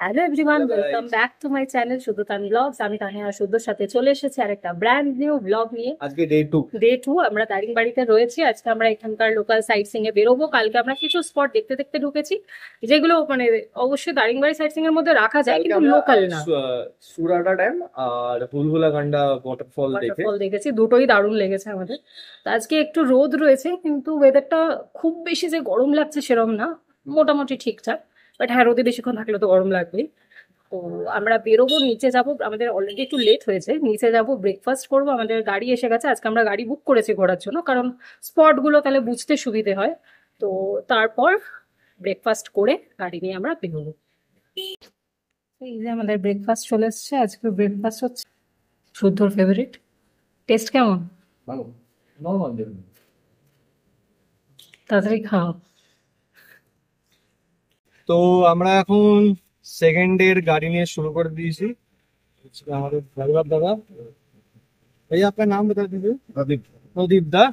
Hello everyone, welcome back to my channel সুদতান blogs. আমি তানিয়া সুদর সাথে চলে এসেছি আর একটা ব্র্যান্ড নিউ ব্লগ নিয়ে। আজকে ডে 2 আমরা দারিংবাড়িতে রয়েছি। আজকে আমরা এখানকার লোকাল সাইট সিং এ বেরোবো। কালকে আমরা কিছু স্পট দেখতে দেখতে ঢুকেছি, যেগুলো মানে অবশ্যই দারিংবাড়ি সাইট সিং এর মধ্যে রাখা যায়, কিন্তু লোকাল না। সুরাটা ড্যাম আর হুলহুলাকান্ডা ওয়াটারফল দেখেছি, দুটোই দারুণ লেগেছে আমাদের। তো আজকে একটু রোদ রয়েছে, কিন্তু ওয়েদারটা খুব বেশি যে গরম লাগছে সেরকম না, মোটামুটি ঠিকঠাক। বাট হ্যাঁ, রোদে বেশিক্ষণ থাকলে তো গরম লাগবেই। তো আমরা বেরোবো, নিচে যাব। আমাদের অলরেডি একটু লেট হয়েছে, নিচে যাব, ব্রেকফাস্ট করবো। আমাদের গাড়ি এসে গেছে, আজকে আমরা গাড়ি বুক করেছি ঘোরার জন্য, কারণ স্পটগুলো তাহলে বুঝতে সুবিধে হয়। তো তারপর ব্রেকফাস্ট করে গাড়ি নিয়ে আমরা বেরোবো। এই যে আমাদের ব্রেকফাস্ট চলে এসছে। আজকে ব্রেকফাস্ট হচ্ছে শুদ্ধর ফেভারিট। টেস্ট কেমন? ভালো, নরমাল দেখুন। তাড়াতাড়ি খাও। তো আমরা এখন সেকেন্ড ডে এর গাড়ি নিয়ে শুরু করে দিয়েছি। আমাদের ড্রাইভার দাদা, ভাইয়া আপনার নাম বতা দीजिए। প্রদীপ দা।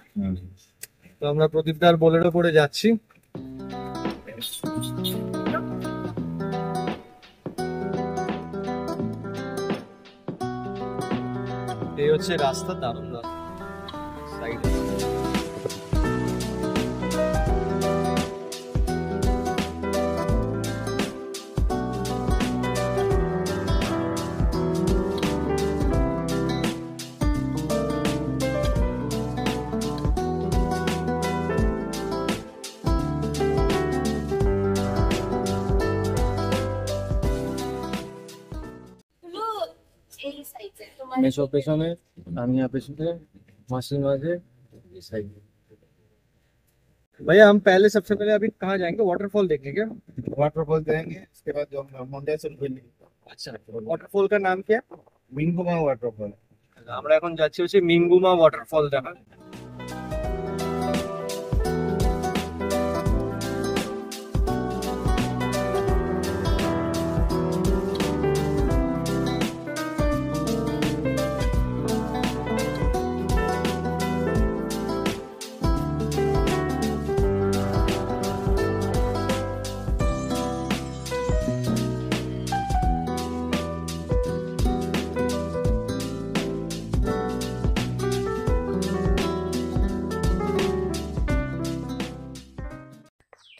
তো আমরা প্রদীপ দার বোলেরো করে যাচ্ছি। এই হচ্ছে রাস্তা, দারুণ রাস্তা সাইড। मेसो पेशों में तानिया पेशों में मासिन वाजे ये साइड। भैया हम पहले सबसे पहले अभी कहाँ जाएंगे? वाटरफॉल देखने क्या? वाटरफॉल जाएंगे, इसके बाद जो हम माउंटेन खेलने। अच्छा, वाटरफॉल का नाम क्या? মিনগুমা ওয়াটারফল। আমরা এখন যাচ্ছি হচ্ছে মিঙ্গুমা ওয়াটারফল দেখা।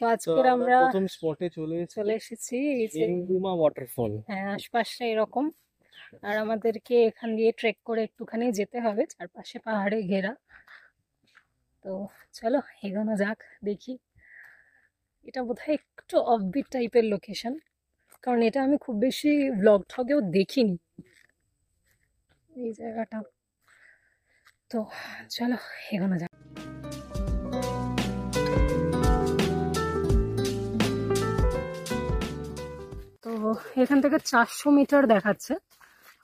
তো আজকের আমরা প্রথম স্পটে চলে এসেছি। এই যে মিঙ্গুমা ওয়াটারফল। হ্যাঁ, আশপাশটা এরকম। আর আমাদেরকে এখান দিয়ে ট্রেক করে একটুখানি যেতে হবে, চারপাশে পাহাড়ে ঘেরা। তো চলো এগোনো যাক, দেখি। এটা বোধহয় একটু অফবিট টাইপের লোকেশন, কারণ এটা আমি খুব বেশি ব্লগ ঠগেও দেখিনি এই জায়গাটা। তো চলো এগোনো যাক। তো এখান থেকে 400 মিটার দেখাচ্ছে,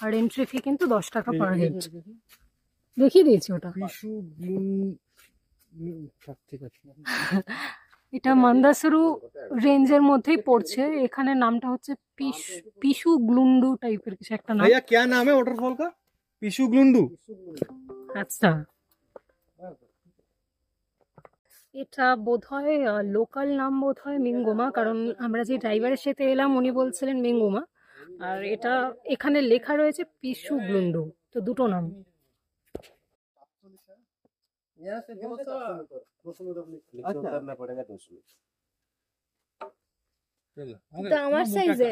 আর এন্ট্রি ফি কিন্তু 10 টাকা পার হেড। দেখিয়ে দিয়েছি ওটা। এটা মান্দাসুরু রেঞ্জের মধ্যেই পড়ছে। এখানে নামটা হচ্ছে পিশু গ্লুন্ডু টাইপের কিছু একটা নাম। भैया क्या नाम है वाटरफॉल का? पिशु ग्लुंडू। আচ্ছা, এটা বোধহয় লোকাল নাম, বোধহয় মিঙ্গুমা, কারণ আমরা যে ড্রাইভারের সাথে এলাম উনি বলছিলেন মিঙ্গুমা, আর এটা এখানে লেখা রয়েছে পিশু গ্লুন্ডু। তো দুটো নাম। আমার সাইজে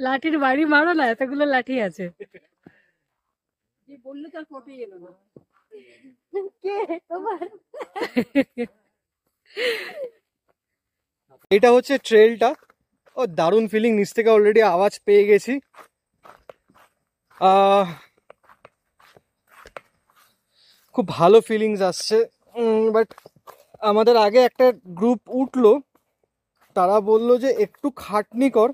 লাঠির বাড়ি মারো না, এতগুলো লাঠি আছে। বললে তার ফটো এলো না। এটা হচ্ছে ট্রেলটা। ও দারুণ ফিলিং, নিচ থেকে অলরেডি আওয়াজ পেয়ে গেছি। খুব ভালো ফিলিংস আসছে। বাট আমাদের আগে একটা গ্রুপ উঠলো, তারা বললো যে একটু খাটনি কর।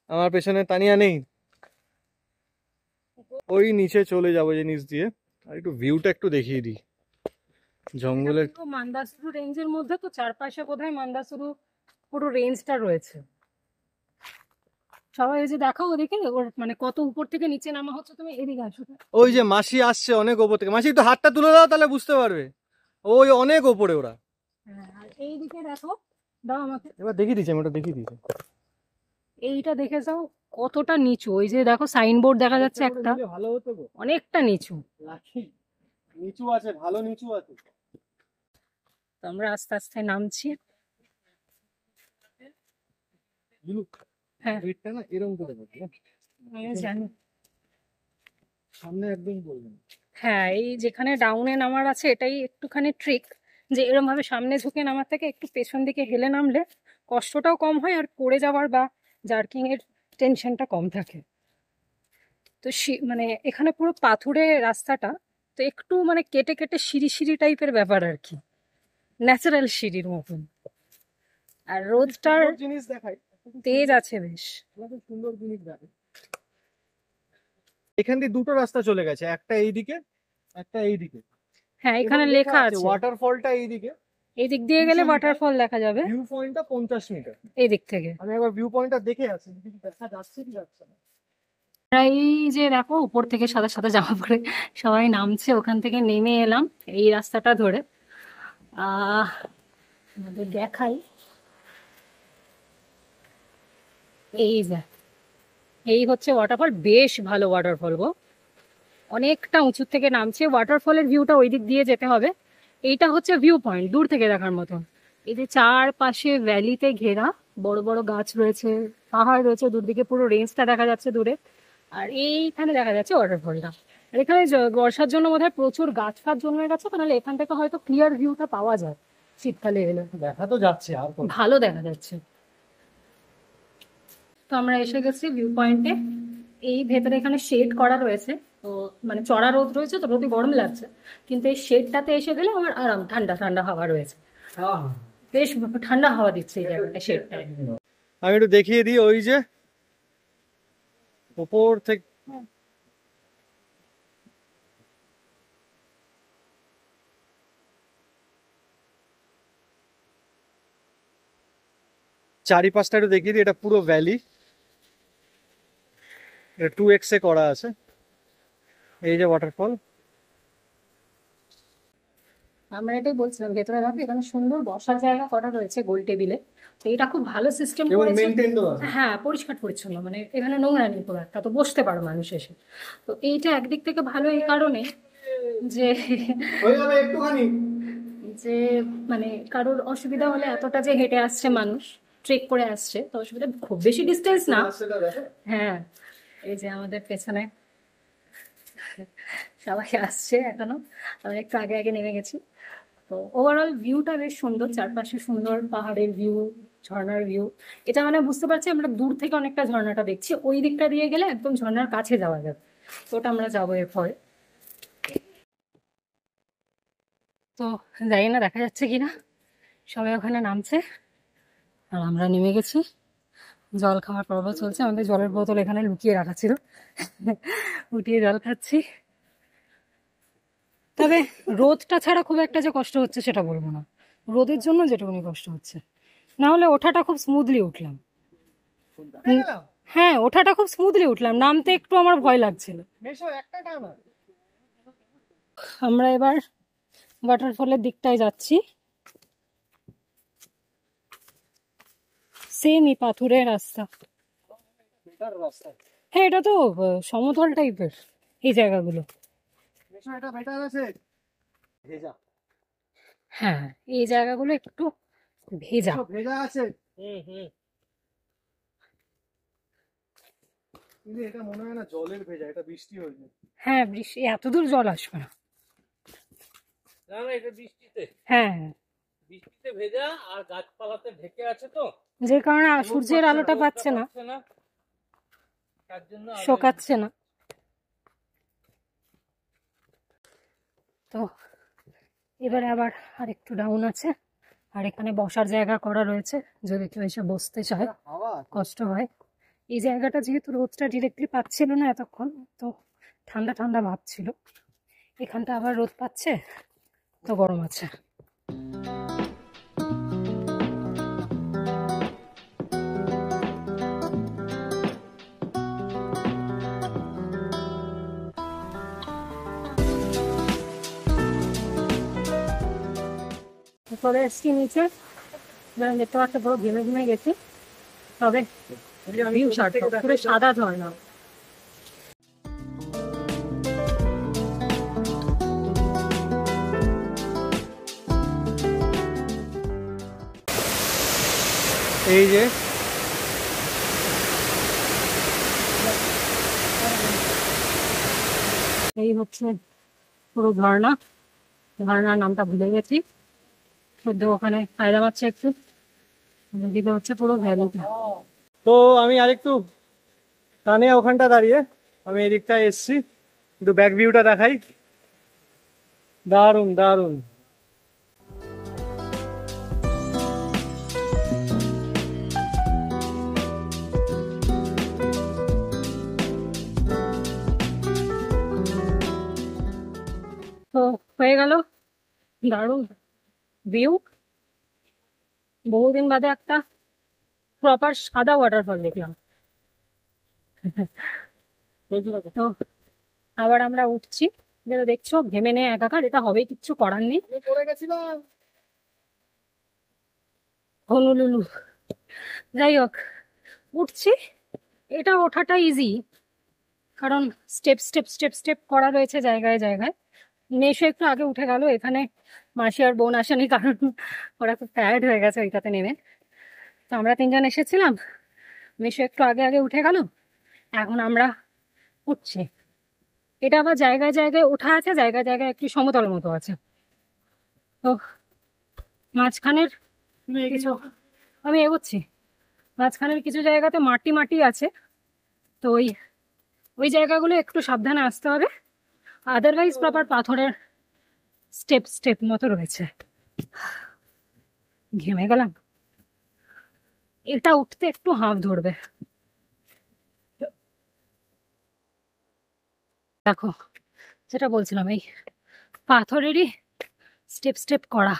আমার পেছনে তানিয়া নেই, ওই নিচে চলে যাবো যে নিচ দিয়ে। আর একটু ভিউটা একটু দেখিয়ে দিই জঙ্গলের। মান্দাসুরু রেঞ্জের মধ্যে তো চারপাশে বোধহয় মান্দাসুরু পুরো রেঞ্জটা রয়েছে। সবাই ওই যে দেখো ওদিকে ওর মানে কত উপর থেকে নিচে নামা হচ্ছে, তুমি এদিকে আসো। ওই যে মাসি আসছে অনেক ওপর থেকে, মাসি একটু হাতটা তুলে দাও তাহলে বুঝতে পারবে, ওই অনেক ওপরে ওরা। হ্যাঁ, আর এইদিকে দেখো, দাও আমাকে, এবার দেখিয়ে দিচ্ছি, আমি ওটা দেখিয়ে দিচ্ছি। এইটা দেখে যাও কতটা নিচু। ওই যে দেখো সাইনবোর্ড দেখা যাচ্ছে একটা, ভালো হতো গো, অনেকটা নিচু। নিচু আছে, ভালো নিচু আছে। তো আমরা আস্তে আস্তে নামছি। হ্যাঁ ওয়েটটা না এরকম করে দেবে, আমি জানি। সামনে একদম বলবেন। হ্যাঁ, এই যেখানে ডাউনে নামার আছে এটাই একটুখানি ট্রিক, যে এরকম ভাবে সামনে ঝুঁকে নামার থেকে একটু পেছন দিকে হেলে নামলে কষ্টটাও কম হয়, আর পড়ে যাওয়ার বা জার্কিং এর টেনশনটা কম থাকে। তো মানে এখানে পুরো পাথুরে রাস্তাটা, তো একটু মানে কেটে কেটে সিঁড়ি সিঁড়ি টাইপের ব্যাপার আর কি, ন্যাচারাল সিঁড়ির মতন। আর রোদটার সুন্দর জিনিস দেখাই, তেজ আছে বেশ। সুন্দর জিনিস দেখাই। এখান দিয়ে দুটো রাস্তা চলে গেছে, একটা এইদিকে একটা এইদিকে। হ্যাঁ, এখানে লেখা আছে ওয়াটারফলটা এইদিকে, এই দিক দিয়ে গেলে ওয়াটারফল দেখা যাবে। ভিউ পয়েন্টটা 50 মিটার। এই দিক থেকে আমি একবার ভিউ পয়েন্টটা দেখে আসি, দেখা যাচ্ছে কি যাচ্ছে না। এই যে দেখো উপর থেকে সাদা সাদা জামা পরে সবাই নামছে, ওখান থেকে নেমে এলাম এই রাস্তাটা ধরে। আমাদের দেখাই, এই যে এই হচ্ছে ওয়াটারফল, বেশ ভালো ওয়াটারফল গো, অনেকটা উঁচু থেকে নামছে। ওয়াটারফলের ভিউটা ওই দিক দিয়ে যেতে হবে। এইটা হচ্ছে ভিউ পয়েন্ট, দূর থেকে দেখার মতন। এই যে চারপাশে ভ্যালিতে ঘেরা বড় বড় গাছ রয়েছে, পাহাড় রয়েছে, দূর দিকে পুরো রেঞ্জটা দেখা যাচ্ছে দূরে। আর এইখানে দেখা যাচ্ছে ওয়াটারফলটা। আর এখানে বর্ষার জন্য বোধহয় প্রচুর গাছ ফাছ জন্মে গেছে, তাহলে এখান থেকে হয়তো ক্লিয়ার ভিউটা পাওয়া যায় শীতকালে এলে। দেখা তো যাচ্ছে, আর ভালো দেখা যাচ্ছে। তো আমরা এসে গেছি ভিউ পয়েন্টে। এই ভেতরে এখানে শেড করা রয়েছে, তো মানে চড়া রোদ রয়েছে, তো রোদে গরম লাগছে, কিন্তু এই শেডটাতে এসে গেলে আমার আরাম, ঠান্ডা ঠান্ডা হাওয়া রয়েছে, বেশ ঠান্ডা হাওয়া দিচ্ছে এই জায়গাটা, শেডটা। আমি একটু দেখিয়ে দিই, ওই যে উপর থেকে চারিপাশটা একটু দেখিয়ে দিই। এটা পুরো ভ্যালি, এটা 2x এ করা আছে। এই যে ওয়াটারফল, আমরা এটাই বলছিলাম, ভেতরে দেখো এখানে সুন্দর বসার জায়গা করা রয়েছে গোল টেবিলে। তো এটা খুব ভালো সিস্টেম এবং করেছে। মেইনটেইনও আছে। হ্যাঁ, পরিষ্কার পরিচ্ছন্ন, মানে এখানে নোংরা নেই খুব একটা, তো বসতে পারো মানুষ এসে। তো এইটা একদিক থেকে ভালো এই কারণে যে হয়ে যাবে একটুখানি, যে মানে কারোর অসুবিধা হলে এতটা যে হেঁটে আসছে মানুষ, ট্রেক করে আসছে, তো অসুবিধা খুব বেশি ডিস্টেন্স না। রাস্তাটা দেখো। হ্যাঁ, এই যে আমাদের পেছনে সবাই আসছে এখনো, আমরা একটু আগে আগে নেমে গেছি। তো ওভারঅল ভিউটা বেশ সুন্দর, চারপাশে সুন্দর পাহাড়ের ভিউ, ঝর্ণার ভিউ। এটা মানে বুঝতে পারছি আমরা দূর থেকে অনেকটা ঝর্ণাটা দেখছি, ওই দিকটা দিয়ে গেলে একদম ঝর্ণার কাছে যাওয়া যাবে, তো ওটা আমরা যাবো এরপরে। তো জানি না দেখা যাচ্ছে কিনা, সবাই ওখানে নামছে আর আমরা নেমে গেছি। জল খাওয়ার পর্ব চলছে, আমাদের জলের বোতল এখানে লুকিয়ে রাখা ছিল, উঠিয়ে জল খাচ্ছি। তবে রোদটা ছাড়া খুব একটা যে কষ্ট হচ্ছে সেটা বলবো না, রোদের জন্য যেটুকুনি কষ্ট হচ্ছে, না হলে ওঠাটা খুব স্মুথলি উঠলাম। হ্যাঁ, ওঠাটা খুব স্মুথলি উঠলাম, নামতে একটু আমার ভয় লাগছিল। আমরা এবার ওয়াটারফলের দিকটায় যাচ্ছি। সেমই পাথুরে রাস্তা। হ্যাঁ, এটা তো সমতল টাইপের এই জায়গাগুলো। হ্যাঁ, এই জায়গাগুলো একটু ভেজা। ভেজা আছে। এটা মনে হয় না জলের ভেজা, এটা বৃষ্টি হয়েছে। হ্যাঁ, বৃষ্টি, এত দূর জল আসবে না। না না, এটা বৃষ্টিতে, হ্যাঁ হ্যাঁ, বৃষ্টিতে ভেজা আর গাছপালাতে ঢেকে আছে তো, যে কারণে সূর্যের আলোটা পাচ্ছে না, তার জন্য শোকাচ্ছে না। তো এবারে আবার আর একটু ডাউন আছে, আর এখানে বসার জায়গা করা রয়েছে, যদি কেউ এসে বসতে চায়, কষ্ট হয়। এই জায়গাটা যেহেতু রোদটা ডিরেক্টলি পাচ্ছিল না এতক্ষণ, তো ঠান্ডা ঠান্ডা ভাব ছিল, এখানটা আবার রোদ পাচ্ছে, তো গরম আছে। চলে এসছি নিচে, দেখতে পাচ্ছ পুরো ঘেমে ঘেমে গেছি, তবে ভিউ সার্থক, পুরো সাদা ঝর্ণা। এই যে এই হচ্ছে পুরো ঝর্ণা, ঝর্ণার নামটা ভুলে গেছি, সদ্য ওখানে ফায়দা পাচ্ছে একটু, এদিকে হচ্ছে পুরো ভ্যালিটা। তো আমি আরেকটু কানে ওখানটা দাঁড়িয়ে আমি এদিকটা এসছি, একটু ব্যাক ভিউটা দেখাই। দারুণ দারুণ। তো হয়ে গেল দারুণ ভিউ, বহুদিন বাদে একটা প্রপার সাদা ওয়াটারফল দেখলাম। তো আবার আমরা উঠছি, যেটা দেখছো ঘেমে নেই একাকার, এটা হবে কিচ্ছু করার নেই। হনুলুলু, যাই হোক উঠছি, এটা ওঠাটা ইজি, কারণ স্টেপ স্টেপ স্টেপ স্টেপ করা রয়েছে জায়গায় জায়গায়। নেশো একটু আগে উঠে গেল, এখানে মাসি আর বোন আসেনি, কারণ ওরা খুব টায়ার্ড হয়ে গেছে ওইটাতে নেমে। তো আমরা তিনজন এসেছিলাম, নেশো একটু আগে আগে উঠে গেল, এখন আমরা উঠছি। এটা আবার জায়গায় জায়গায় ওঠা আছে, জায়গায় জায়গায় একটু সমতল মতো আছে। তো মাঝখানের কিছু, আমি এগোচ্ছি, মাঝখানের কিছু জায়গাতে মাটি মাটি আছে, তো ওই জায়গাগুলো একটু সাবধানে আসতে হবে, আদারওয়াইজ প্রপার পাথরের স্টেপ স্টেপ মতো রয়েছে। ঘেমে গেলাম, এটা উঠতে একটু হাঁফ ধরবে। দেখো যেটা বলছিলাম, এই পাথরেরই স্টেপ স্টেপ করা।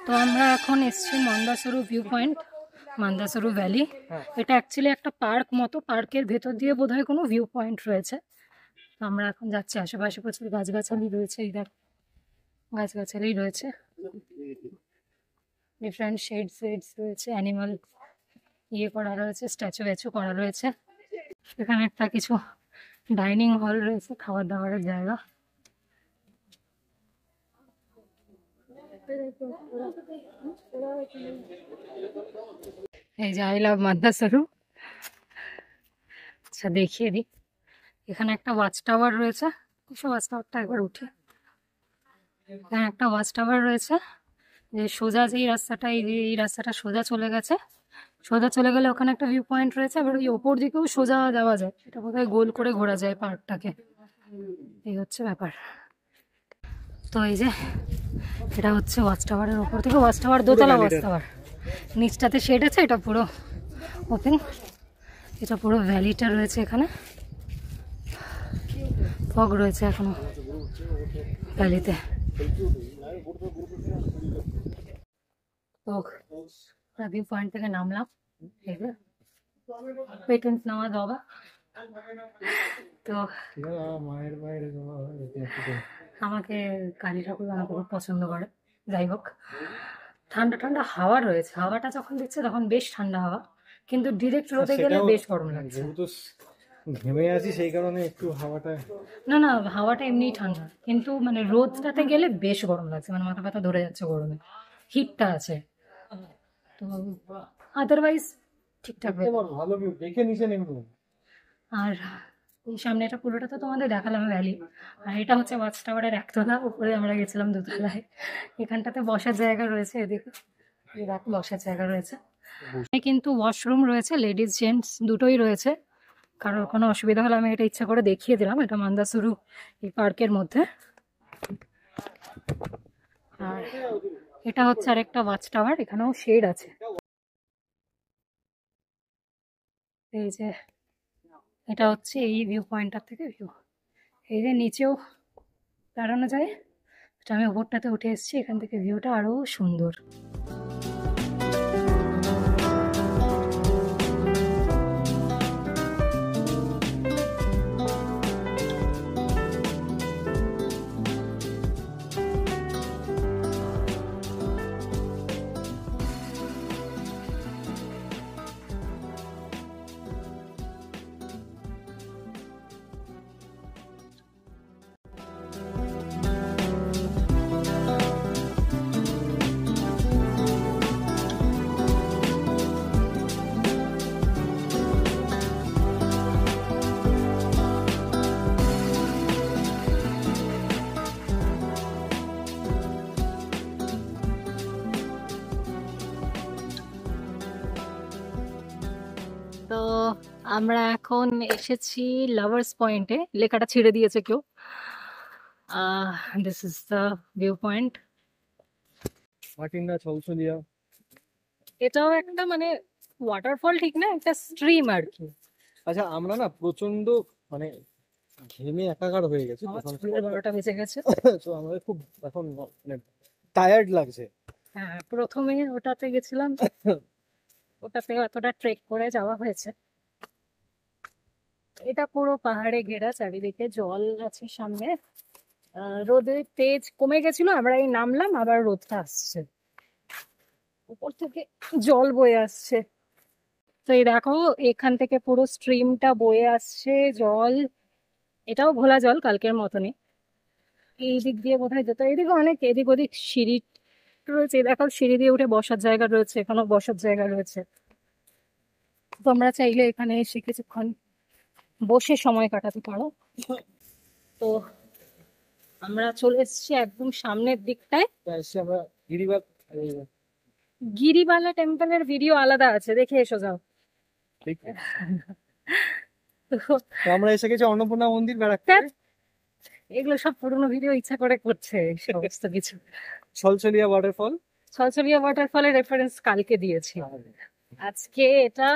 তো আমরা এখন এসছি মন্দাসরু ভিউ পয়েন্ট, মন্দাসরু ভ্যালি। এটা অ্যাকচুয়ালি একটা পার্ক মতো, পার্কের ভেতর দিয়ে বোধহয় কোনো ভিউ পয়েন্ট রয়েছে। তো আমরা এখন যাচ্ছি, আশেপাশে প্রচুর গাছগাছালি রয়েছে, এই দেখ গাছগাছালি রয়েছে, ডিফারেন্ট শেডস রয়েছে, অ্যানিমাল ইয়ে করা রয়েছে, স্ট্যাচু ভ্যাচু করা রয়েছে। এখানে একটা কিছু ডাইনিং হল রয়েছে, খাবার দাবারের জায়গা। এই যে আই লাভ মন্দাসরু। আচ্ছা দেখিয়ে দিই, এখানে একটা ওয়াচ টাওয়ার রয়েছে, ওয়াচ টাওয়ারটা একবার উঠে, এখানে একটা ওয়াচ টাওয়ার রয়েছে, যে সোজা যেই রাস্তাটা, এই রাস্তাটা সোজা চলে গেছে, সোজা চলে গেলে ওখানে একটা ভিউ পয়েন্ট রয়েছে, আবার ওই ওপর দিকেও সোজা যাওয়া যায়, এটা বোধহয় গোল করে ঘোরা যায় পার্কটাকে, এই হচ্ছে ব্যাপার। তো এই যে এটা হচ্ছে ওয়াচ টাওয়ারের ওপর থেকে, ওয়াচ টাওয়ার দোতলা ওয়াচ টাওয়ার, নিচটাতে শেড আছে, এটা পুরো ওপেন, এটা পুরো ভ্যালিটা রয়েছে, এখানে ফগ রয়েছে এখনো ভ্যালিতে। তো ভিউ পয়েন্ট থেকে নামলাম, পেটেন্স নেওয়া যাবে। তো আমাকে কালী ঠাকুর আমাকে খুব পছন্দ করে, যাই হোক ঠান্ডা ঠান্ডা হাওয়া রয়েছে, হাওয়াটা যখন দিচ্ছে তখন বেশ ঠান্ডা হাওয়া, কিন্তু ডিরেক্ট রোদে গেলে বেশ গরম লাগছে। ঘেমে আছি সেই কারণে একটু হাওয়াটা, না না হাওয়াটা এমনিই ঠান্ডা, কিন্তু মানে রোদটাতে গেলে বেশ গরম লাগছে, মানে মাথা ব্যথা ধরে যাচ্ছে গরমে, হিটটা আছে। তো আদারওয়াইজ ঠিকঠাক ভালো ভিউ দেখে নিচে নেমে। আর এই সামনে এটা পুরোটা তো তোমাদের দেখালাম ভ্যালি, আর এটা হচ্ছে ওয়াচ টাওয়ারের একতলা, উপরে আমরা গেছিলাম দোতলায়। এখানটাতে বসার জায়গা রয়েছে, এদিকে বসার জায়গা রয়েছে, কিন্তু ওয়াশরুম রয়েছে, লেডিস জেন্টস দুটোই রয়েছে, কারোর কোনো অসুবিধা হলে আমি এটা ইচ্ছা করে দেখিয়ে দিলাম। এটা মন্দাসরু এই পার্কের মধ্যে। আর এটা হচ্ছে আরেকটা ওয়াচ টাওয়ার, এখানেও শেড আছে। এই যে এটা হচ্ছে এই ভিউ পয়েন্টটার থেকে ভিউ, এই যে নিচেও দাঁড়ানো যায়, এটা আমি ওপরটাতে উঠে এসেছি, এখান থেকে ভিউটা আরো সুন্দর। তো আমরা এখন এসেছি লাভার্স পয়েন্টে, লেখাটা ছিঁড়ে দিয়েছে কেউ। This is the view point. মাটিন্ডা ছলছলিয়া। এটাও একটা মানে ওয়াটারফল ঠিক না, একটা স্ট্রিম আর কি। আচ্ছা আমরা না প্রচন্ড মানে ঘেমে একাকার হয়ে গেছে আমার তখন। স্কুলের 12টা বেজে গেছে। তো আমাদের খুব এখন মানে টায়ার্ড লাগছে। হ্যাঁ, প্রথমে ওটাতে গেছিলাম, ওটাতে এতটা ট্রেক করে যাওয়া হয়েছে। এটা পুরো পাহাড়ে ঘেরা, চারিদিকে জল আছে সামনে। রোদের তেজ কমে গেছিল, আমরা এই নামলাম, আবার রোদটা আসছে, উপর থেকে জল বয়ে আসছে। তো এই দেখো এখান থেকে পুরো স্ট্রিমটা বয়ে আসছে জল। এটাও ঘোলা জল কালকের মতনই। এই দিক দিয়ে কোথায় যেত, এদিকে অনেক এদিক ওদিক সিঁড়ি রয়েছে, দেখো সিঁড়ি দিয়ে উঠে বসার জায়গা রয়েছে, এখানেও বসার জায়গা রয়েছে। তোমরা চাইলে এখানে এসে কিছুক্ষণ বসে সময় কাটাতে পারো। তো আমরা চলে এসেছি একদম সামনের দিকটায়। এসে আমরা গিরিবাদ গিরিবালা টেম্পলের ভিডিও আলাদা আছে, দেখে এসো যাও। ঠিক। তো তো আমরা এসে গেছি অন্নপূর্ণা মন্দির ব্যারাকপুরে। ধ্যাৎ, এগুলো সব পুরোনো ভিডিও ইচ্ছা করে করছে এই সমস্ত কিছু। ছলছলিয়া ওয়াটারফল। ছলছলিয়া ওয়াটারফলের রেফারেন্স কালকে দিয়েছি, আজকে এটা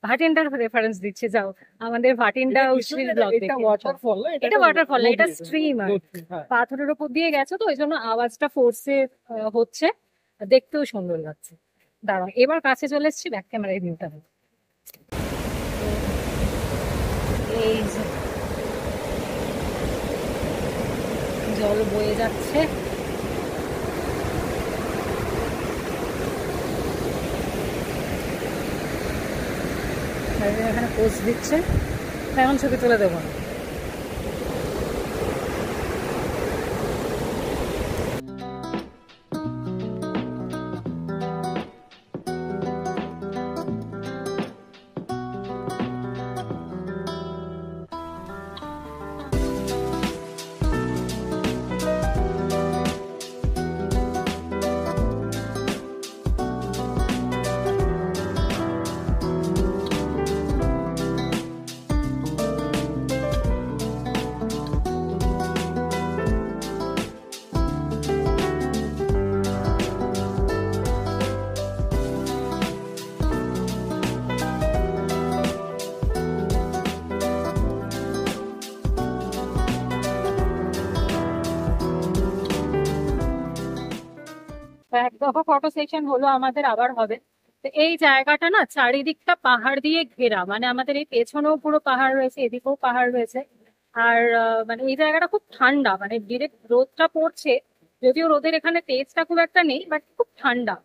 ভাটিন্ডার রেফারেন্স দিচ্ছে। যাও আমাদের ভাটিন্ডা উষ্ণীর ব্লগ দেখে। এটা ওয়াটারফল না, এটা ওয়াটারফল না, এটা নদী। স্ট্রিম আর নদী, হ্যাঁ। পাথরের উপর দিয়ে গেছে, তো ওই জন্য আওয়াজটা ফোর্সে হচ্ছে, দেখতেও সুন্দর লাগছে। দাঁড়াও এবার কাছে চলে এসেছি, ব্যাক ক্যামেরায় ভিউটা। এই যে জল বয়ে যাচ্ছে, এখানে পোস্ট দিচ্ছে, এখন ছবি তুলে দেবো না। তো এক দফা ফটো সেশন হলো আমাদের, আবার হবে। তো এই জায়গাটা না চারিদিকটা পাহাড় দিয়ে ঘেরা, মানে আমাদের এই পেছনেও পুরো পাহাড় রয়েছে, এদিকেও পাহাড় রয়েছে। আর মানে এই জায়গাটা খুব ঠান্ডা, মানে ডিরেক্ট রোদটা পড়ছে, যদিও রোদের এখানে তেজটা খুব একটা নেই, বাট খুব ঠান্ডা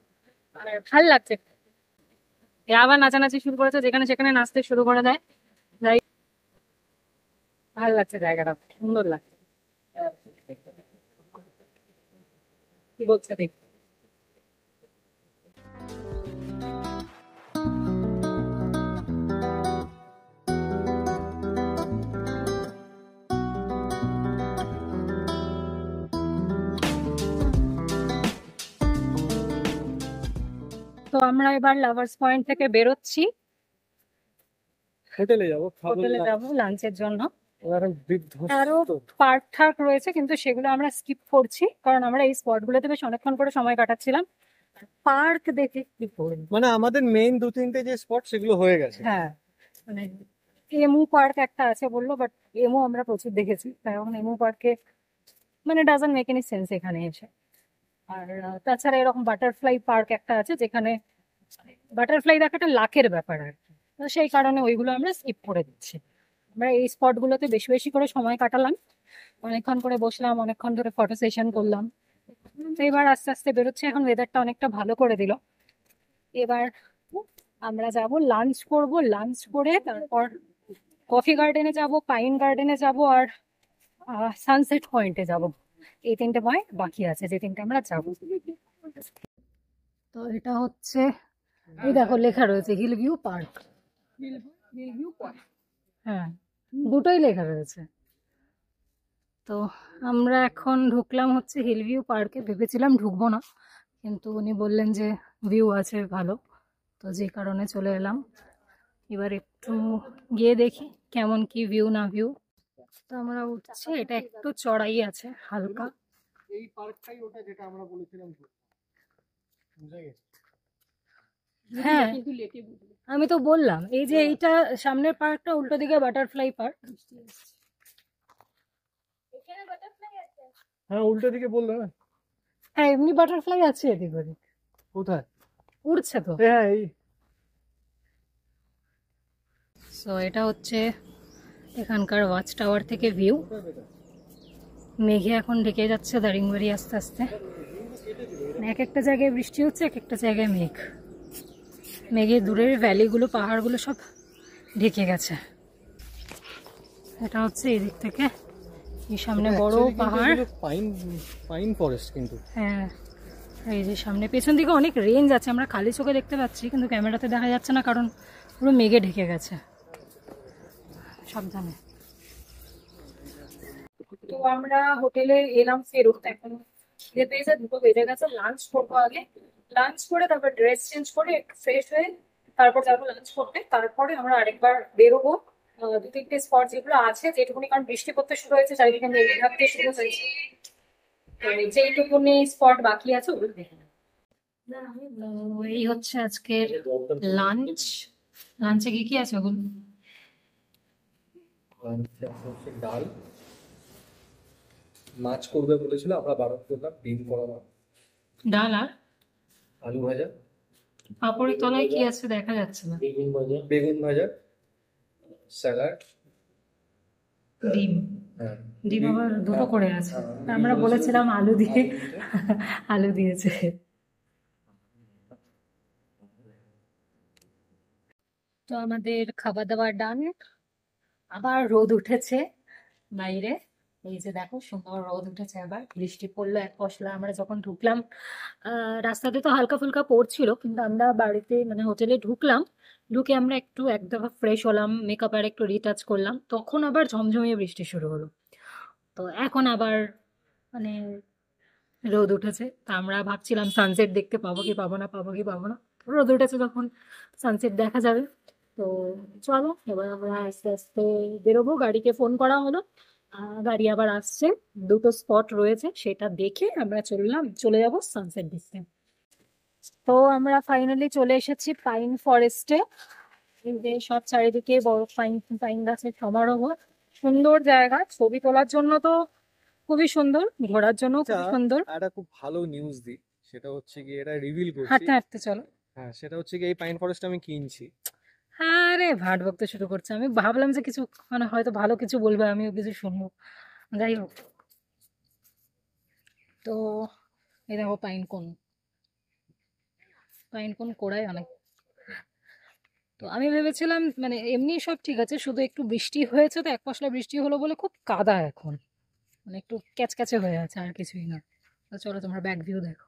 আর ভাল লাগছে। এ আবার নাচানাচি শুরু করেছে, যেখানে সেখানে নাচতে শুরু করে দেয়। যাই, ভাল লাগছে জায়গাটা, সুন্দর লাগছে। কি বলছে দেখ। তো আমরা এবার লাভার্স পয়েন্ট থেকে বেরোচ্ছি, হোটেলে যাবো, খাবো, হোটেলে যাবো লাঞ্চের জন্য। এবার আরো বিধ্বস্ত। পার্ক ঠাক রয়েছে, কিন্তু সেগুলো আমরা স্কিপ করছি, কারণ আমরা এই স্পট গুলোতে বেশ অনেকক্ষণ করে সময় কাটাচ্ছিলাম। পার্ক দেখে কি করবো। মানে আমাদের মেইন দু তিনটে যে স্পট সেগুলো হয়ে গেছে। হ্যাঁ, মানে এমু পার্ক একটা আছে বললো, বাট এমু আমরা প্রচুর দেখেছি, তাই এখন এমু পার্কে মানে ডাজন্ট মেক এনি সেন্স এখানে এসে। আর তাছাড়া এরকম বাটারফ্লাই পার্ক একটা আছে, যেখানে বাটারফ্লাই দেখাটা লাখের ব্যাপার আর কি। তো সেই কারণে ওইগুলো আমরা স্কিপ করে দিচ্ছি। আমরা এই স্পট গুলোতে বেশি বেশি করে সময় কাটালাম, অনেকক্ষণ করে বসলাম, অনেকক্ষণ ধরে ফটো সেশন করলাম। তো এবার আস্তে আস্তে বেরোচ্ছে, এখন ওয়েদারটা অনেকটা ভালো করে দিল। এবার আমরা যাব লাঞ্চ করব, লাঞ্চ করে তারপর কফি গার্ডেনে যাব, পাইন গার্ডেনে যাব, আর সানসেট পয়েন্টে যাব। এই তিনটে পয়েন্ট বাকি আছে, যে তিনটে আমরা যাব। তো এটা হচ্ছে, এই দেখো লেখা রয়েছে হিল ভিউ পার্ক। হ্যাঁ, দুটোই লেখা রয়েছে। তো আমরা এখন ঢুকলাম হচ্ছে হিল ভিউ পার্কে, ভেবেছিলাম ঢুকবো না, কিন্তু উনি বললেন যে ভিউ আছে ভালো, তো যে কারণে চলে এলাম। এবার একটু গিয়ে দেখি কেমন কি ভিউ না ভিউ। তো আমরা উঠছি, এটা একটু চড়াই আছে হালকা। এই পার্কটাই ওটা যেটা আমরা বলেছিলাম, বুঝে গেছি। হ্যাঁ আমি তো বললাম এই যে এইটা সামনের পার্কটা, উল্টো দিকে বাটারফ্লাই পার্ক। হ্যাঁ উল্টো দিকে বললো না। হ্যাঁ এমনি বাটারফ্লাই আছে এদিক ওদিক, কোথায়? উড়ছে তো। হ্যাঁ এই সো এটা হচ্ছে এখানকার ওয়াচ টাওয়ার থেকে ভিউ। মেঘে এখন ঢেকে যাচ্ছে দারিংবাড়ি আস্তে আস্তে। এক একটা জায়গায় বৃষ্টি হচ্ছে, এক একটা জায়গায় মেঘ। মেঘে দূরের ভ্যালিগুলো পাহাড়গুলো সব ঢেকে গেছে। এটা হচ্ছে এদিক থেকে, এই সামনে বড় পাহাড়। পাইন ফরেস্ট কিন্তু। হ্যাঁ এই যে সামনে পেছন দিকে অনেক রেঞ্জ আছে, আমরা খালি চোখে দেখতে পাচ্ছি কিন্তু ক্যামেরাতে দেখা যাচ্ছে না, কারণ পুরো মেঘে ঢেকে গেছে। সাবধানে। তো আমরা হোটেলে এলাম ফেরত, এখন খিদে পেয়েছে, 2টো বেজে গেছে। লাঞ্চ করবো আগে, লাঞ্চ করে তারপর ড্রেস চেঞ্জ করে একটু ফ্রেশ হয়ে তারপর যাবো লাঞ্চ করতে। তারপরে আমরা আরেকবার বেরোবো 2-3টে স্পট যেগুলো আছে, যেটুকুনি, কারণ বৃষ্টি পড়তে শুরু হয়েছে, চারিদিকে মেঘে থাকতে শুরু হয়েছে। তো যেইটুকুনি স্পট বাকি আছে ওগুলো দেখে নেবো। তো এই হচ্ছে আজকের লাঞ্চ। লাঞ্চে কি কি আছে ওগুলো? ডাল, মাছ করবে বলেছিল, আমরা বারণ করলাম, ডিম করা মাছ, ডাল আর আলু ভাজা, পাপড়ের তলায় কি আছে দেখা যাচ্ছে না। বেগুন ভাজা, স্যালাড, ডিম। হ্যাঁ ডিম আবার 2টো করে আছে, আমরা বলেছিলাম আলু দিয়ে, আলু দিয়েছে। তো আমাদের খাবার দাবার ডান। আবার রোদ উঠেছে বাইরে, এই যে দেখো সুন্দর রোদ উঠেছে। আবার বৃষ্টি পড়লো এক পশলা। আমরা যখন ঢুকলাম রাস্তাতে তো হালকা ফুলকা পড়ছিল, কিন্তু আমরা বাড়িতে মানে হোটেলে ঢুকলাম, ঢুকে আমরা একটু এক দফা ফ্রেশ হলাম, মেকআপ আর একটু রিটাচ করলাম, তখন আবার ঝমঝমিয়ে বৃষ্টি শুরু হলো। তো এখন আবার মানে রোদ উঠেছে। তা আমরা ভাবছিলাম সানসেট দেখতে পাবো কি পাবো না, পাবো কি পাবো না। রোদ উঠেছে তখন সানসেট দেখা যাবে। তো চলো এবার আমরা আস্তে আস্তে বেরোবো। গাড়িকে ফোন করা হলো, গাড়ি আবার আসছে, 2টো স্পট রয়েছে, সেটা দেখে আমরা চলে যাবো সানসেট দেখতে। তো আমরা ফাইনালি চলে এসেছি পাইন ফরেস্টে। এই যে সব চারিদিকে বড় পাইন পাইন গাছের সমারোহ। সুন্দর জায়গা, ছবি তোলার জন্য তো খুবই সুন্দর, ঘোরার জন্য খুব সুন্দর। একটা খুব ভালো নিউজ দিই, সেটা হচ্ছে কি, এটা রিভিল করছি। হাঁটতে হাঁটতে চলো। হ্যাঁ সেটা হচ্ছে কি, এই পাইন ফরেস্ট আমি কিনছি। আরে ভাট বকতে শুরু করছে, আমি ভাবলাম যে কিছু মানে হয়তো ভালো কিছু বলবে, আমিও কিছু শুনবো। যাই হোক, তো এই দেখো পাইন কোন, পাইন কোন কোড়ায় অনেক। তো আমি ভেবেছিলাম মানে এমনি সব ঠিক আছে, শুধু একটু বৃষ্টি হয়েছে, তো এক পশলা বৃষ্টি হলো বলে খুব কাদা এখন, মানে একটু ক্যাচক্যাচে হয়ে আছে, আর কিছুই না। তো চলো তোমরা ব্যাক ভিউ দেখো।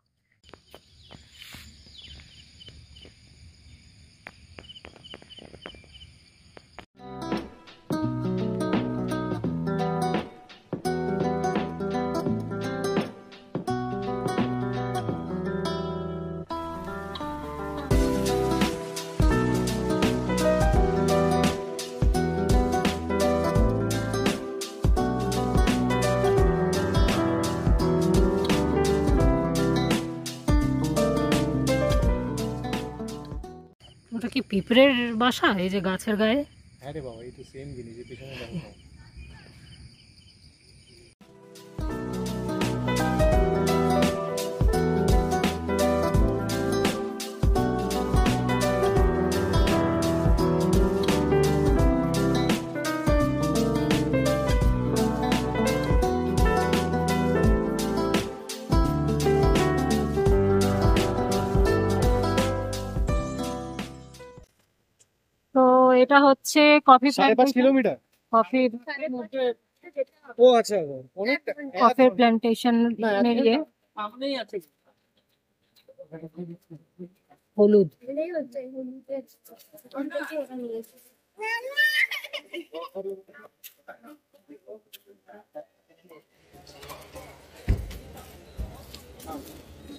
ওটা কি পিঁপড়ের বাসা এই যে গাছের গায়ে? হ্যাঁ রে বাবা, এই তো সেম জিনিস, এর পিছনে দেখো। তো এটা হচ্ছে কফি 5.5 কিলোমিটার। কফি ও আচ্ছা, অনেকটা। Coffee plantation area. সামনেই আছে। হলুদ।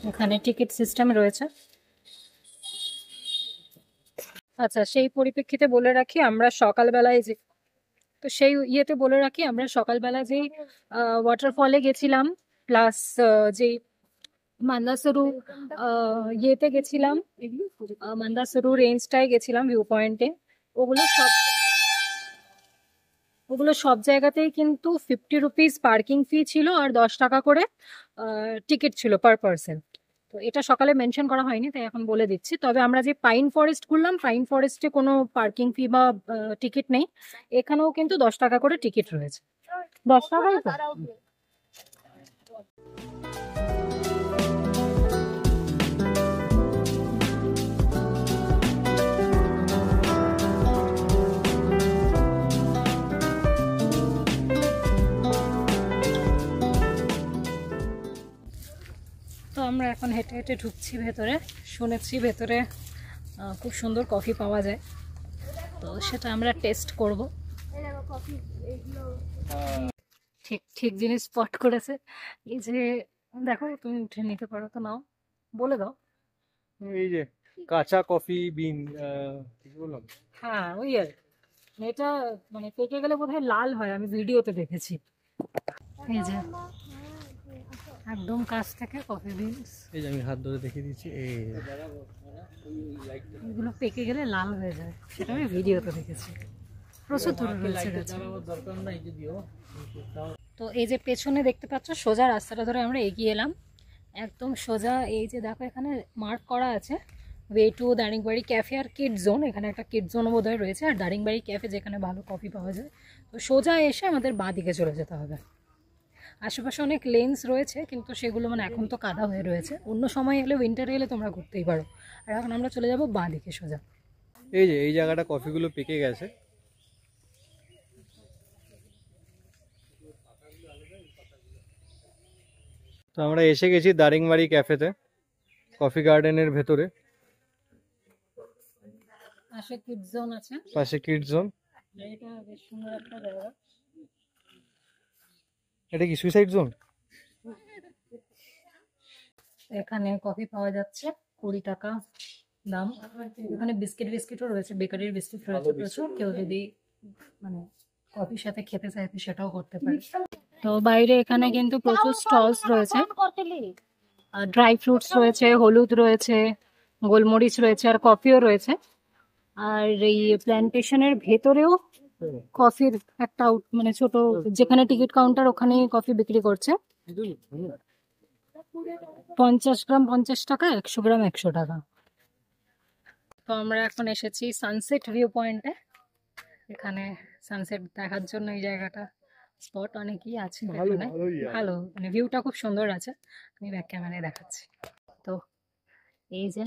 এখানে টিকিট সিস্টেম রয়েছে। আচ্ছা, সেই পরিপ্রেক্ষিতে বলে রাখি আমরা সকালবেলায় যে তো সেই ইয়েতে বলে রাখি আমরা সকালবেলা যেই ওয়াটারফলে গেছিলাম, প্লাস যেই মান্দাসরু ইয়েতে গেছিলাম, মান্দাসরু রেঞ্জটায় গেছিলাম, ভিউ পয়েন্টে। ওগুলো সব ওগুলো সব জায়গাতেই কিন্তু 50 রুপিস পার্কিং ফি ছিল আর 10 টাকা করে টিকিট ছিল পার পার্সন। তো এটা সকালে মেনশন করা হয়নি, তাই এখন বলে দিচ্ছি। তবে আমরা যে পাইন ফরেস্ট ঘুরলাম, পাইন ফরেস্টে কোনো পার্কিং ফি বা টিকিট নেই। এখানেও কিন্তু 10 টাকা করে টিকিট রয়েছে। 10 টাকাই তো। তো আমরা এখন হেঁটে হেঁটে ঢুকছি ভেতরে। শুনেছি ভেতরে খুব সুন্দর কফি পাওয়া যায়, তো সেটা আমরা টেস্ট করব। ঠিক ঠিক জিনিস স্পট করেছে। এই যে দেখো, তুমি উঠে নিতে পারো তো, নাও, বলে দাও। এই যে কাঁচা কফি বিন, কি বললাম? হ্যাঁ, ওই আর এটা মানে পেকে গেলে বোধহয় লাল হয়, আমি ভিডিওতে দেখেছি। এই যে একদম কাছ থেকে কফি বিনস, এই যে আমি হাত ধরে দেখিয়ে দিচ্ছি, এগুলো পেকে গেলে লাল হয়ে যায়, সেটা আমি ভিডিওতে দেখেছি। প্রচুর দূরে রয়েছে গাছে। দরকার নাই যদিও। তো এই যে পেছনে দেখতে পাচ্ছ, সোজা রাস্তাটা ধরে আমরা এগিয়ে এলাম, একদম সোজা। এই যে দেখো, এখানে মার্ক করা আছে ওয়ে টু দারিংবাড়ি ক্যাফে আর কিড জোন। এখানে একটা কিড জোন বোধহয় রয়েছে, আর দারিংবাড়ি ক্যাফে, যেখানে ভালো কফি পাওয়া যায়। তো সোজা এসে আমাদের বাঁ দিকে চলে যেতে হবে। আশেপাশে অনেক লেন্স রয়েছে, কিন্তু সেগুলো মানে এখন তো কাদা হয়ে রয়েছে। অন্য সময় এলে, উইন্টারে এলে তোমরা ঘুরতেই পারো। আর এখন আমরা চলে যাব বাঁ দিকে সোজা। এই যে এই জায়গাটা কফিগুলো পেকে গেছে। তো আমরা এসে গেছি দারিংবাড়ি ক্যাফেতে, কফি গার্ডেনের ভেতরে। পাশে কিড জোন আছে, পাশে কিড জোন। এটা বেশ সুন্দর একটা জায়গা। এটা কি সুইসাইড জোন? এখানে কফি পাওয়া যাচ্ছে 20 টাকা দাম। এখানে বিস্কিটও রয়েছে, বেকারির বিস্কিট রয়েছে প্রচুর। কেউ যদি মানে কফির সাথে খেতে চায় তো সেটাও করতে পারে। তো বাইরে এখানে কিন্তু প্রচুর স্টলস রয়েছে, ড্রাই ফ্রুটস রয়েছে, হলুদ রয়েছে, গোলমরিচ রয়েছে, আর কফিও রয়েছে। আর এই প্ল্যান্টেশনের ভেতরেও কফির একটা মানে ছোট, যেখানে টিকিট কাউন্টার, ওখানে কফি বিক্রি করছে। 50 গ্রাম 50 টাকা, 100 গ্রাম 100 টাকা। তো আমরা এখন এসেছি সানসেট ভিউ পয়েন্টে। এখানে সানসেট দেখার জন্য এই জায়গাটা স্পট অনেকই আছে এখানে। ভালো, মানে ভিউটা খুব সুন্দর আছে। আমি ব্যাক ক্যামেরায় দেখাচ্ছি। তো এই যে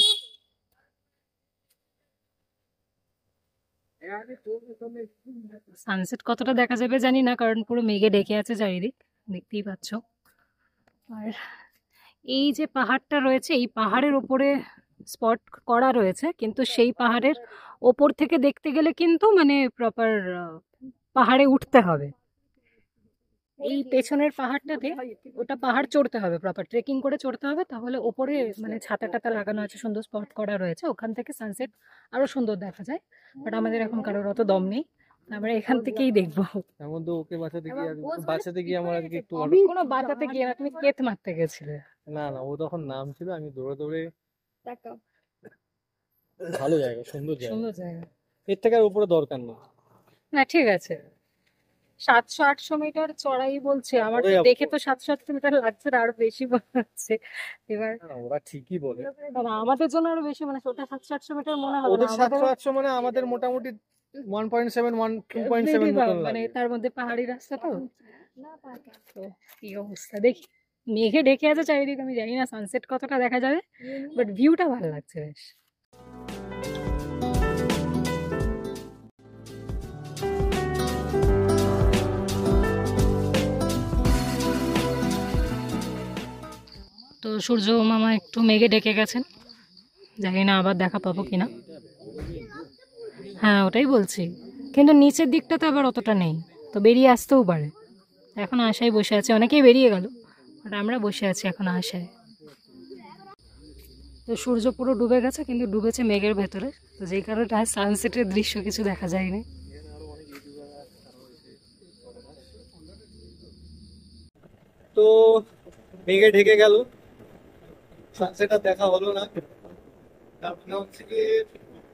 সানসেট কতটা দেখা যাবে জানি না, কারণ পুরো মেঘে ঢেকে আছে চারিদিক, দেখতেই পাচ্ছ। আর এই যে পাহাড়টা রয়েছে, এই পাহাড়ের ওপরে স্পট করা রয়েছে, কিন্তু সেই পাহাড়ের ওপর থেকে দেখতে গেলে কিন্তু মানে প্রপার পাহাড়ে উঠতে হবে। এই পেছনের পাহাড়টাতে, ওটা পাহাড় চড়তে হবে, প্রপার ট্রেকিং করে চড়তে হবে, তাহলে ওপরে মানে ছাতা টাতা লাগানো আছে, সুন্দর স্পট করা রয়েছে, ওখান থেকে সানসেট আরো সুন্দর দেখা যায়। বাট আমাদের এখন কারোর অত দম নেই, আমরা এখান থেকেই দেখবো। এমন তো ওকে বাঁচাতে গিয়ে আমার আজকে একটু কোনো বাঁচাতে গিয়ে না, তুমি কেত মারতে গেছিলে। না না, ও তখন নাম ছিল, আমি দৌড়ে দৌড়ে। ভালো জায়গা, সুন্দর জায়গা, সুন্দর জায়গা। এর থেকে আর উপরে দরকার নেই। না ঠিক আছে, 700-800 মিটার চড়াই বলছে, আমার তো দেখে তো 700-800 মিটার লাগছে, আরো বেশি মনে হচ্ছে। এবার ওরা ঠিকই বলে, না, আমাদের জন্য আরো বেশি, মানে ওটা 700-800 মিটার মনে হবে ওদের না, 700-800 মানে আমাদের মোটামুটি 1.7-2.7 মতন মানে লাগে। তার মধ্যে পাহাড়ি রাস্তা তো। তো কি অবস্থা দেখি, মেঘে ঢেকে আছে চারিদিকে, আমি জানি না সানসেট কতটা দেখা যাবে, বাট ভিউটা ভালো লাগছে বেশ। তো সূর্য মামা একটু মেঘে ঢেকে গেছেন, জানি না আবার দেখা পাবো কিনা। হ্যাঁ ওটাই বলছি, কিন্তু নিচের দিকটা তো আবার অতটা নেই, তো বেরিয়ে আসতেও পারে। এখন আশায় বসে আছে, অনেকেই বেরিয়ে গেল, বাট আমরা বসে আছি এখন আশায়। তো সূর্য পুরো ডুবে গেছে, কিন্তু ডুবেছে মেঘের ভেতরে, তো যেই কারণে সানসেটের দৃশ্য কিছু দেখা যায়নি। তো মেঘে ঢেকে গেল, সানসেট আর দেখা হলো না। তারপরে হচ্ছে কি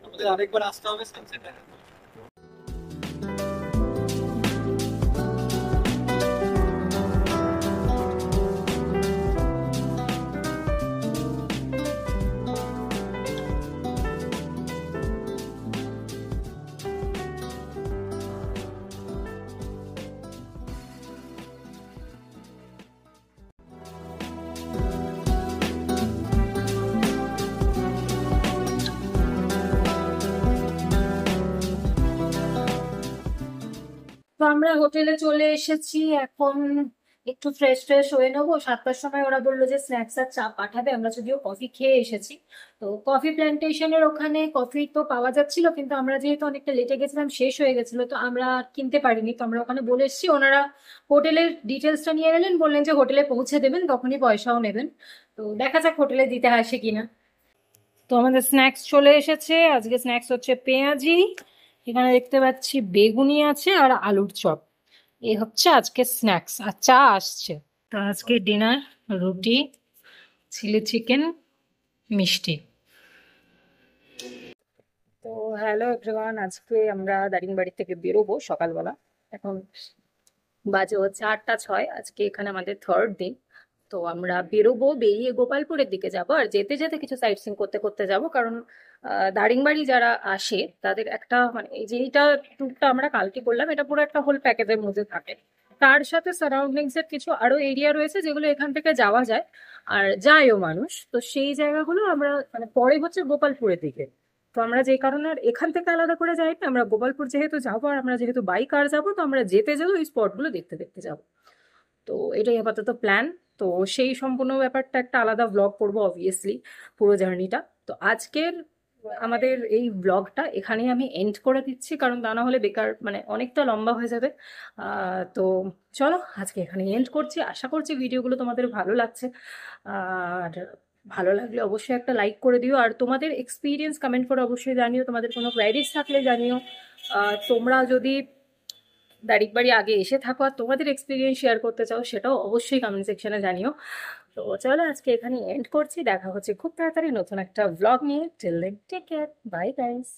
আমাদের আরেকবার আসতে হবে সানসেট দেখা। তো আমরা হোটেলে চলে এসেছি, এখন একটু ফ্রেশ ফ্রেশ হয়ে নেবো। 7টার সময় ওরা বললো যে স্ন্যাক্স আর চা পাঠাবে, আমরা যদিও কফি খেয়ে এসেছি। তো কফি প্ল্যান্টেশনের ওখানে কফি তো পাওয়া যাচ্ছিল, কিন্তু আমরা যেহেতু অনেকটা লেটে গেছিলাম, শেষ হয়ে গেছিল, তো আমরা আর কিনতে পারিনি। তো আমরা ওখানে বলে এসেছি, ওনারা হোটেলের ডিটেলসটা নিয়ে নিলেন, বললেন যে হোটেলে পৌঁছে দেবেন, তখনই পয়সাও নেবেন। তো দেখা যাক হোটেলে দিতে আসে কিনা। তো আমাদের স্ন্যাক্স চলে এসেছে। আজকে স্ন্যাক্স হচ্ছে পেঁয়াজি, এখানে দেখতে পাচ্ছি বেগুনি আছে, আর আলুর চপ। এই হচ্ছে আজকে স্ন্যাক্স, আর চা আসছে। তো আজকে ডিনার রুটি, চিলি চিকেন, মিষ্টি। তো হ্যালো এভরিওয়ান, আজকে আমরা দারিংবাড়ি থেকে বেরোবো সকালবেলা। এখন বাজে হচ্ছে 8টা 6। আজকে এখানে আমাদের থার্ড দিন। তো আমরা বেরোবো, বেরিয়ে গোপালপুরের দিকে যাব, আর যেতে যেতে কিছু সাইট সিন করতে করতে যাব, কারণ দারিংবাড়ি যারা আসে তাদের একটা মানে এই যে এইটা ট্যুরটা আমরা কালকে করলাম, এটা পুরো একটা হোল প্যাকেজের মধ্যে থাকে। তার সাথে সারাউন্ডিংস এর কিছু আরো এরিয়া রয়েছে যেগুলো এখান থেকে যাওয়া যায়, আর যায়ও মানুষ। তো সেই জায়গাগুলো আমরা মানে পরে হচ্ছে গোপালপুরের দিকে। তো আমরা যে কারণে আর এখান থেকে আলাদা করে যাই না, আমরা গোপালপুর যেহেতু যাবো, আর আমরা যেহেতু বাই কার যাবো, তো আমরা যেতে যেতে ওই স্পটগুলো দেখতে দেখতে যাবো। তো এটাই আপাতত প্ল্যান। তো সেই সম্পূর্ণ ব্যাপারটা একটা আলাদা ব্লগ করবো অবভিয়াসলি, পুরো জার্নিটা। তো আজকের আমাদের এই ব্লগটা এখানেই আমি এন্ড করে দিচ্ছি, কারণ তা না হলে বেকার মানে অনেকটা লম্বা হয়ে যাবে। তো চলো আজকে এখানে এন্ড করছি। আশা করছি ভিডিওগুলো তোমাদের ভালো লাগছে, আর ভালো লাগলে অবশ্যই একটা লাইক করে দিও, আর তোমাদের এক্সপিরিয়েন্স কমেন্ট করে অবশ্যই জানিও। তোমাদের কোনো কোয়ারিজ থাকলে জানিও। তোমরা যদি দারিকবাড়ি আগে এসে থাকো আর তোমাদের এক্সপিরিয়েন্স শেয়ার করতে চাও, সেটাও অবশ্যই কমেন্ট সেকশনে জানিও। তো চলো আজকে এখানে এন্ড করছি, দেখা হচ্ছে খুব তাড়াতাড়ি নতুন একটা ব্লগ নিয়ে। Till then take care, bye guys.